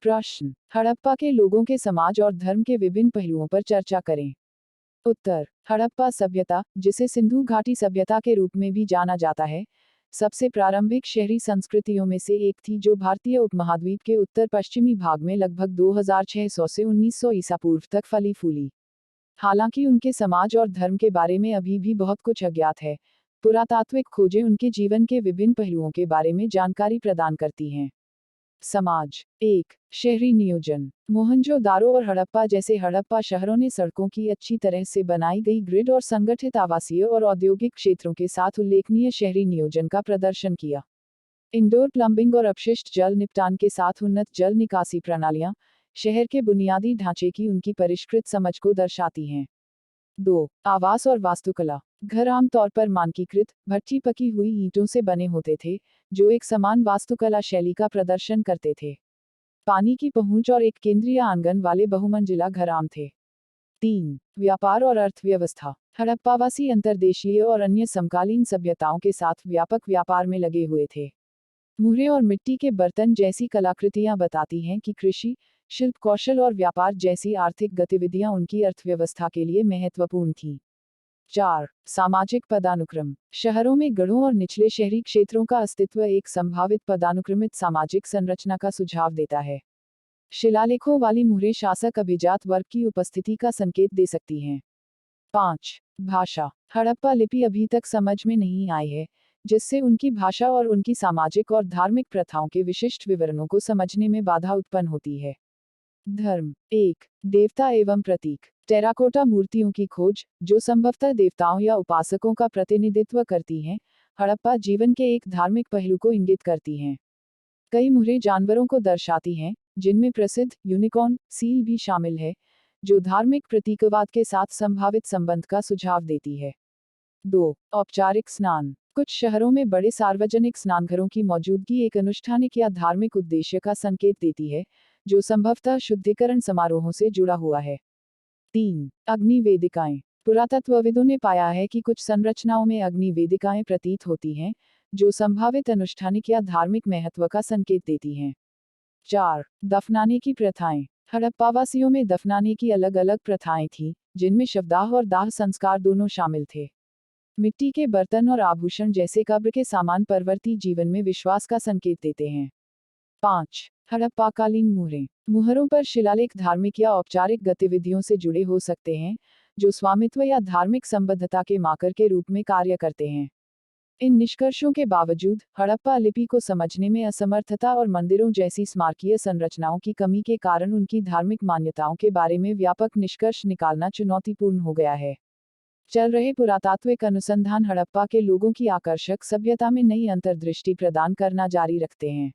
प्रश्न, हड़प्पा के लोगों के समाज और धर्म के विभिन्न पहलुओं पर चर्चा करें। उत्तर, हड़प्पा सभ्यता, जिसे सिंधु घाटी सभ्यता के रूप में भी जाना जाता है, सबसे प्रारंभिक शहरी संस्कृतियों में से एक थी जो भारतीय उपमहाद्वीप के उत्तर पश्चिमी भाग में लगभग 2600 से 1900 ईसा पूर्व तक फली फूली। हालांकि उनके समाज और धर्म के बारे में अभी भी बहुत कुछ अज्ञात है। पुरातात्विक खोजें उनके जीवन के विभिन्न पहलुओं के बारे में जानकारी प्रदान करती हैं। समाज। 1. शहरी नियोजन। मोहनजोदारो और हड़प्पा जैसे हड़प्पा शहरों ने सड़कों की अच्छी तरह से बनाई गई ग्रिड और संगठित आवासीय और औद्योगिक क्षेत्रों के साथ उल्लेखनीय शहरी नियोजन का प्रदर्शन किया। इंडोर प्लम्बिंग और अपशिष्ट जल निपटान के साथ उन्नत जल निकासी प्रणालियां शहर के बुनियादी ढांचे की उनकी परिष्कृत समझ को दर्शाती हैं। 2. आवास और वास्तुकला। घर आमतौर पर मानकीकृत, भट्ठी पकी हुई ईंटों से बने होते थे, जो एक समान वास्तुकला शैली का प्रदर्शन करते थे। पानी की पहुंच और एक केंद्रीय आंगन वाले बहुमंजिला घर आम थे। 3. व्यापार और अर्थव्यवस्था। हड़प्पावासी अंतर्देशीय और अन्य समकालीन सभ्यताओं के साथ व्यापक व्यापार में लगे हुए थे। मुहरे और मिट्टी के बर्तन जैसी कलाकृतियां बताती हैं कि कृषि, शिल्प कौशल और व्यापार जैसी आर्थिक गतिविधियां उनकी अर्थव्यवस्था के लिए महत्वपूर्ण थीं। 4. सामाजिक पदानुक्रम। शहरों में गढ़ों और निचले शहरी क्षेत्रों का अस्तित्व एक संभावित पदानुक्रमित सामाजिक संरचना का सुझाव देता है। शिलालेखों वाली मुहरें शासक अभिजात वर्ग की उपस्थिति का संकेत दे सकती हैं। 5. भाषा। हड़प्पा लिपि अभी तक समझ में नहीं आई है, जिससे उनकी भाषा और उनकी सामाजिक और धार्मिक प्रथाओं के विशिष्ट विवरणों को समझने में बाधा उत्पन्न होती है। धर्म। 1. देवता एवं प्रतीक। टेराकोटा मूर्तियों की खोज, जो संभवतः देवताओं या उपासकों का प्रतिनिधित्व करती हैं, हड़प्पा जीवन के एक धार्मिक पहलू को इंगित करती हैं। कई मुहरें जानवरों को दर्शाती हैं, जिनमें प्रसिद्ध यूनिकॉर्न सील भी शामिल है, जो धार्मिक प्रतीकवाद के साथ संभावित संबंध का सुझाव देती है। 2. औपचारिक स्नान। कुछ शहरों में बड़े सार्वजनिक स्नानघरों की मौजूदगी एक अनुष्ठानिक या धार्मिक उद्देश्य का संकेत देती है, जो संभवतः शुद्धिकरण समारोहों से जुड़ा हुआ है। 3. अग्नि वेदिकाएं। पुरातत्वविदों ने पाया है कि कुछ संरचनाओं में अग्नि वेदिकाएं प्रतीत होती हैं, जो संभावित अनुष्ठानिक या धार्मिक महत्व का संकेत देती हैं। 4. दफनाने की प्रथाएं। हड़प्पावासियों में दफनाने की अलग अलग प्रथाएं थीं, जिनमें शवदाह और दाह संस्कार दोनों शामिल थे। मिट्टी के बर्तन और आभूषण जैसे कब्र के सामान परवर्ती जीवन में विश्वास का संकेत देते हैं। 5. हड़प्पाकालीन मुहरें। मुहरों पर शिलालेख धार्मिक या औपचारिक गतिविधियों से जुड़े हो सकते हैं, जो स्वामित्व या धार्मिक संबद्धता के मार्कर के रूप में कार्य करते हैं। इन निष्कर्षों के बावजूद, हड़प्पा लिपि को समझने में असमर्थता और मंदिरों जैसी स्मारकीय संरचनाओं की कमी के कारण उनकी धार्मिक मान्यताओं के बारे में व्यापक निष्कर्ष निकालना चुनौतीपूर्ण हो गया है। चल रहे पुरातात्विक अनुसंधान हड़प्पा के लोगों की आकर्षक सभ्यता में नई अंतर्दृष्टि प्रदान करना जारी रखते हैं।